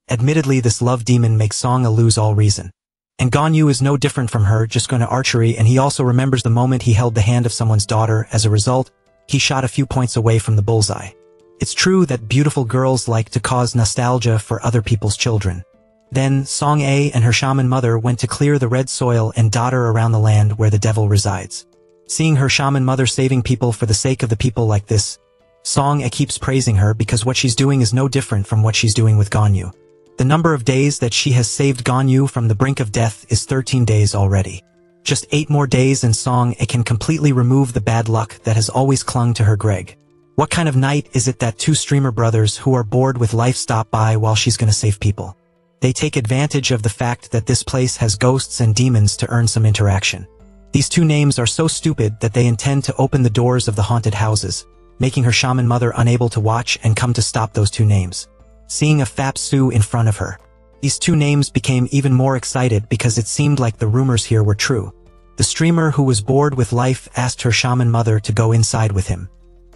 Admittedly, this love demon makes Song lose all reason. And Ganyu is no different from her, just going to archery, and he also remembers the moment he held the hand of someone's daughter. As a result, he shot a few points away from the bullseye. It's true that beautiful girls like to cause nostalgia for other people's children. Then, Song and her shaman mother went to clear the red soil and daughter around the land where the devil resides. Seeing her shaman mother saving people for the sake of the people like this, Song keeps praising her because what she's doing is no different from what she's doing with Ganyu. The number of days that she has saved Ganyu from the brink of death is 13 days already. Just 8 more days and Song can completely remove the bad luck that has always clung to her Greg. What kind of night is it that 2 streamer brothers who are bored with life stop by while she's gonna save people? They take advantage of the fact that this place has ghosts and demons to earn some interaction. These 2 names are so stupid that they intend to open the doors of the haunted houses, making her shaman mother unable to watch and come to stop those 2 names. Seeing a Fap Su in front of her, these 2 names became even more excited because it seemed like the rumors here were true. The streamer who was bored with life asked her shaman mother to go inside with him.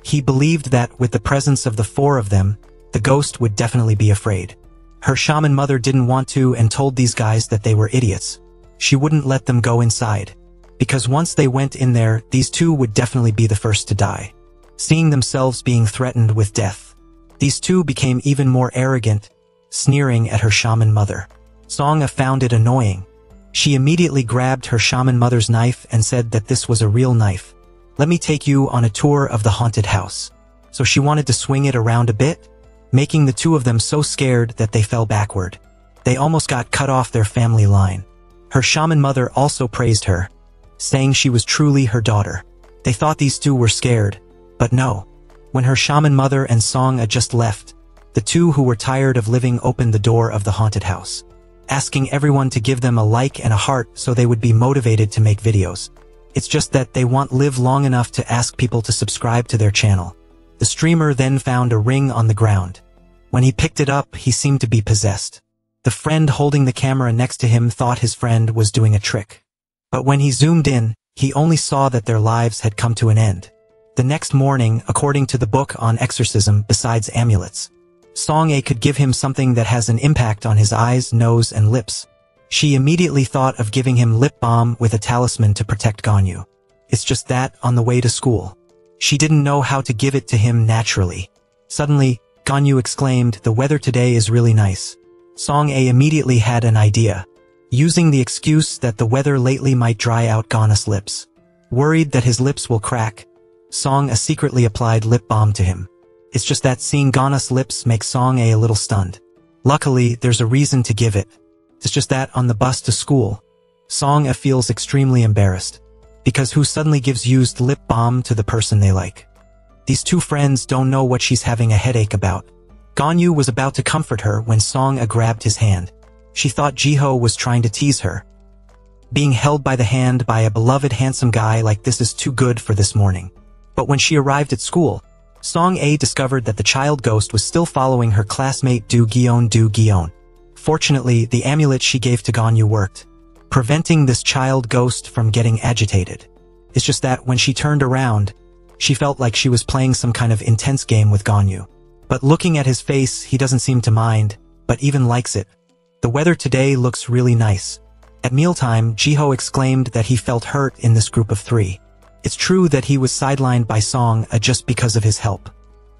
He believed that with the presence of the 4 of them, the ghost would definitely be afraid. Her shaman mother didn't want to and told these guys that they were idiots. She wouldn't let them go inside, because once they went in there, these 2 would definitely be the first to die. Seeing themselves being threatened with death, these 2 became even more arrogant, sneering at her shaman mother. Song found it annoying. She immediately grabbed her shaman mother's knife and said that this was a real knife. Let me take you on a tour of the haunted house. So she wanted to swing it around a bit, making the 2 of them so scared that they fell backward. They almost got cut off their family line. Her shaman mother also praised her, saying she was truly her daughter. They thought these 2 were scared, but no. When her shaman mother and Song had just left, the 2 who were tired of living opened the door of the haunted house, asking everyone to give them a like and a heart so they would be motivated to make videos. It's just that they won't live long enough to ask people to subscribe to their channel. The streamer then found a ring on the ground. When he picked it up, he seemed to be possessed. The friend holding the camera next to him thought his friend was doing a trick. But when he zoomed in, he only saw that their lives had come to an end. The next morning, according to the book on exorcism, besides amulets, Song could give him something that has an impact on his eyes, nose, and lips. She immediately thought of giving him lip balm with a talisman to protect Ganyu. It's just that, on the way to school, she didn't know how to give it to him naturally. Suddenly, Ganyu exclaimed, "The weather today is really nice." Song immediately had an idea, using the excuse that the weather lately might dry out Gana's lips. Worried that his lips will crack, Song secretly applied lip balm to him. It's just that seeing Gana's lips makes Song a little stunned. Luckily, there's a reason to give it. It's just that on the bus to school, Song feels extremely embarrassed, because who suddenly gives used lip balm to the person they like? These 2 friends don't know what she's having a headache about. Ganyu was about to comfort her when Song grabbed his hand. She thought Jiho was trying to tease her. Being held by the hand by a beloved handsome guy like this is too good for this morning. But when she arrived at school, Song discovered that the child ghost was still following her classmate Du Gion. Fortunately, the amulet she gave to Ganyu worked, preventing this child ghost from getting agitated. It's just that when she turned around, she felt like she was playing some kind of intense game with Ganyu. But looking at his face, he doesn't seem to mind, but even likes it. The weather today looks really nice. At mealtime, Jiho exclaimed that he felt hurt in this group of three. It's true that he was sidelined by Song-a just because of his help.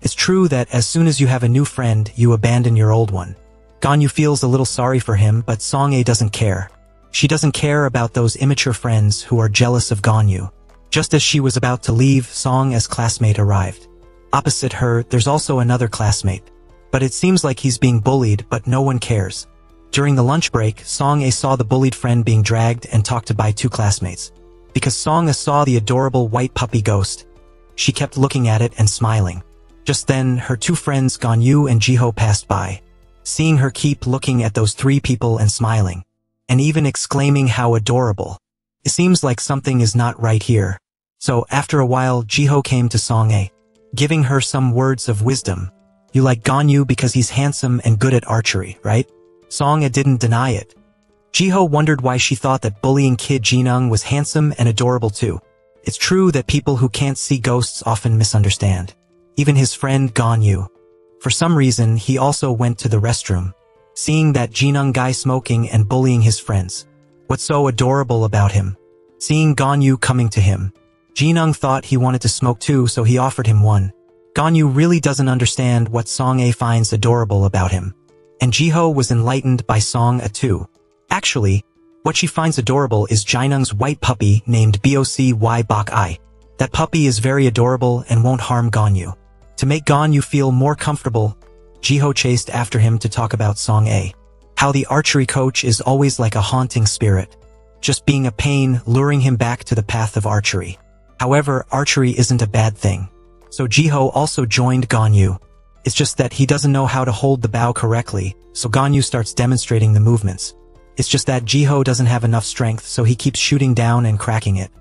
It's true that as soon as you have a new friend, you abandon your old one. Ganyu feels a little sorry for him, but Song-a doesn't care. She doesn't care about those immature friends who are jealous of Ganyu. Just as she was about to leave, Song-a's classmate arrived. Opposite her, there's also another classmate. But it seems like he's being bullied, but no one cares. During the lunch break, Song-a saw the bullied friend being dragged and talked to by two classmates. Because Song-a saw the adorable white puppy ghost, she kept looking at it and smiling. Just then, her two friends Ganyu and Jiho passed by. Seeing her keep looking at those three people and smiling, and even exclaiming how adorable. It seems like something is not right here. So after a while, Jiho came to Song-a, giving her some words of wisdom. You like Ganyu because he's handsome and good at archery, right? Song-a didn't deny it. Jiho wondered why she thought that bullying kid Jinung was handsome and adorable too. It's true that people who can't see ghosts often misunderstand. Even his friend Ganyu. For some reason, he also went to the restroom, seeing that Jinung guy smoking and bullying his friends. What's so adorable about him? Seeing Ganyu coming to him, Jinung thought he wanted to smoke too, so he offered him one. Ganyu really doesn't understand what Song-a finds adorable about him. And Jiho was enlightened by Song-a too. Actually, what she finds adorable is Jinung's white puppy named Bocy Bok-I. That puppy is very adorable and won't harm Ganyu. To make Ganyu feel more comfortable, Jiho chased after him to talk about Song-a. How the archery coach is always like a haunting spirit, just being a pain, luring him back to the path of archery. However, archery isn't a bad thing. So Jiho also joined Ganyu. It's just that he doesn't know how to hold the bow correctly, so Ganyu starts demonstrating the movements. It's just that Jiho doesn't have enough strength, so he keeps shooting down and cracking it.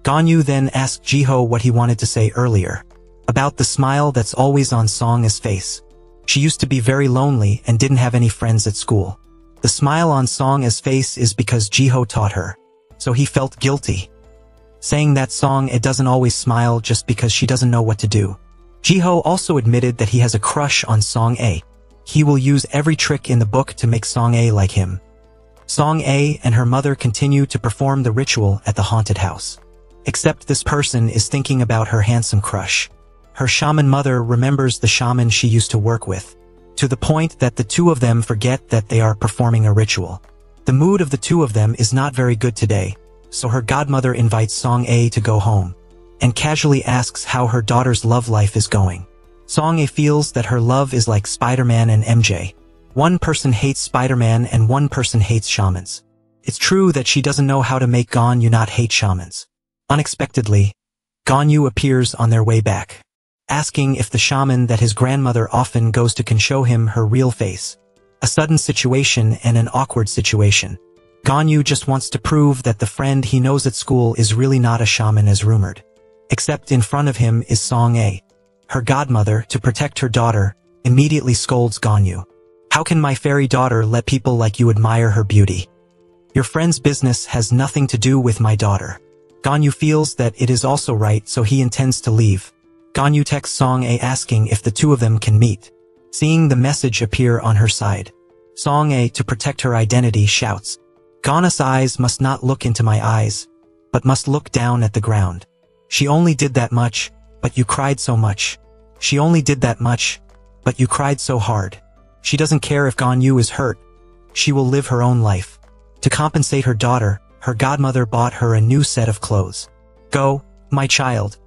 Ganyu then asked Jiho what he wanted to say earlier. About the smile that's always on Song-a's face. She used to be very lonely and didn't have any friends at school. The smile on Song-a's face is because Jiho taught her. So he felt guilty. Saying that Song-a doesn't always smile just because she doesn't know what to do. Jiho also admitted that he has a crush on Song-a. He will use every trick in the book to make Song-a like him. Song-a and her mother continue to perform the ritual at the haunted house. Except this person is thinking about her handsome crush. Her shaman mother remembers the shaman she used to work with, to the point that the two of them forget that they are performing a ritual. The mood of the two of them is not very good today, so her godmother invites Song-a to go home, and casually asks how her daughter's love life is going. Song-a feels that her love is like Spider-Man and MJ. One person hates Spider-Man and one person hates shamans. It's true that she doesn't know how to make Ganyu not hate shamans. Unexpectedly, Ganyu appears on their way back, asking if the shaman that his grandmother often goes to can show him her real face. A sudden situation and an awkward situation. Ganyu just wants to prove that the friend he knows at school is really not a shaman as rumored. Except in front of him is Song-a. Her godmother, to protect her daughter, immediately scolds Ganyu. How can my fairy daughter let people like you admire her beauty? Your friend's business has nothing to do with my daughter. Ganyu feels that it is also right, so he intends to leave. Ganyu texts Song-a asking if the two of them can meet. Seeing the message appear on her side, Song-a, to protect her identity, shouts, "Gana's eyes must not look into my eyes, but must look down at the ground. She only did that much, but you cried so much. She only did that much, but you cried so hard." She doesn't care if Ganyu is hurt. She will live her own life. To compensate her daughter, her godmother bought her a new set of clothes. Go, my child.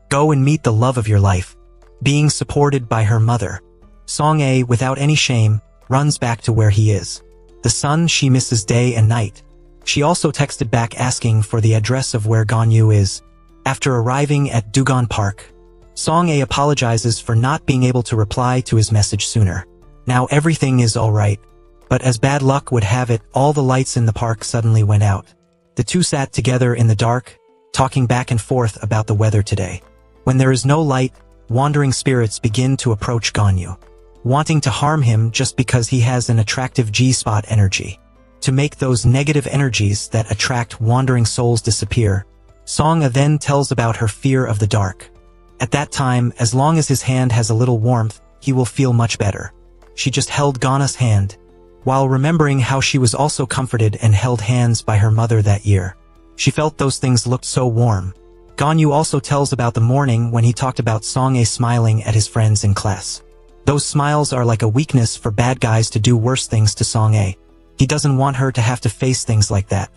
Go and meet the love of your life. Being supported by her mother, Song-a, without any shame, runs back to where he is. The son she misses day and night. She also texted back asking for the address of where Ganyu is. After arriving at Dugon Park, Song-a apologizes for not being able to reply to his message sooner. Now everything is alright. But as bad luck would have it, all the lights in the park suddenly went out. The two sat together in the dark, talking back and forth about the weather today. When there is no light, wandering spirits begin to approach Ganyu, wanting to harm him just because he has an attractive G-spot energy. To make those negative energies that attract wandering souls disappear, Song-a then tells about her fear of the dark. At that time, as long as his hand has a little warmth, he will feel much better. She just held Gana's hand, while remembering how she was also comforted and held hands by her mother that year. She felt those things looked so warm. Ganyu also tells about the morning when he talked about Song-ae smiling at his friends in class. Those smiles are like a weakness for bad guys to do worse things to Song-ae. He doesn't want her to have to face things like that.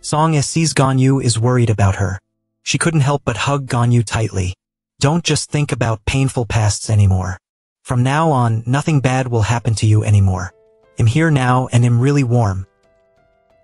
Song-ae sees Ganyu is worried about her. She couldn't help but hug Ganyu tightly. Don't just think about painful pasts anymore. From now on, nothing bad will happen to you anymore. I'm here now and I'm really warm.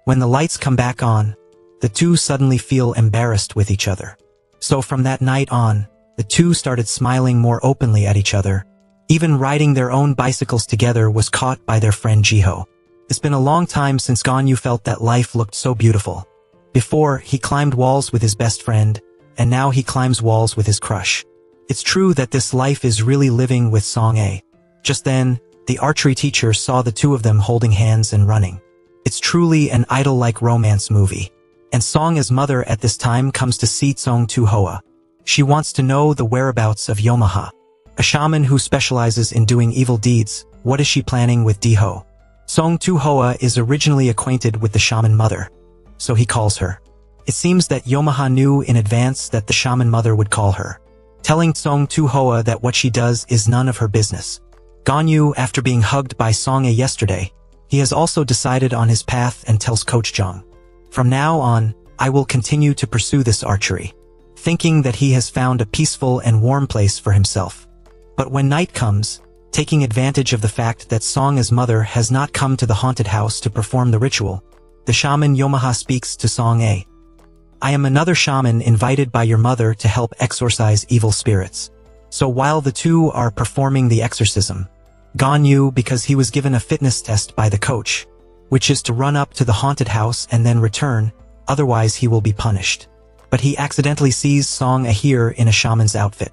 When the lights come back on, the two suddenly feel embarrassed with each other. So from that night on, the two started smiling more openly at each other. Even riding their own bicycles together was caught by their friend Jiho. It's been a long time since Ganyu felt that life looked so beautiful. Before, he climbed walls with his best friend, and now he climbs walls with his crush. It's true that this life is really living with Song-ae. Just then, the archery teacher saw the two of them holding hands and running. It's truly an idol-like romance movie. And Song-ae's mother at this time comes to see Song Tu-hoa. She wants to know the whereabouts of Yomaha, a shaman who specializes in doing evil deeds. What is she planning with Diho? Song Tu-hoa is originally acquainted with the shaman mother, so he calls her. It seems that Yomaha knew in advance that the shaman mother would call her, telling Song Tu-hoa that what she does is none of her business. Ganyu, after being hugged by Song-ae yesterday, he has also decided on his path and tells Coach Jung, "From now on, I will continue to pursue this archery," thinking that he has found a peaceful and warm place for himself. But when night comes, taking advantage of the fact that Song-ae's mother has not come to the haunted house to perform the ritual, the shaman Yomaha speaks to Song-ae. "I am another shaman invited by your mother to help exorcise evil spirits." So while the two are performing the exorcism, Ganyu, because he was given a fitness test by the coach, which is to run up to the haunted house and then return, otherwise he will be punished. But he accidentally sees Song-ae here in a shaman's outfit.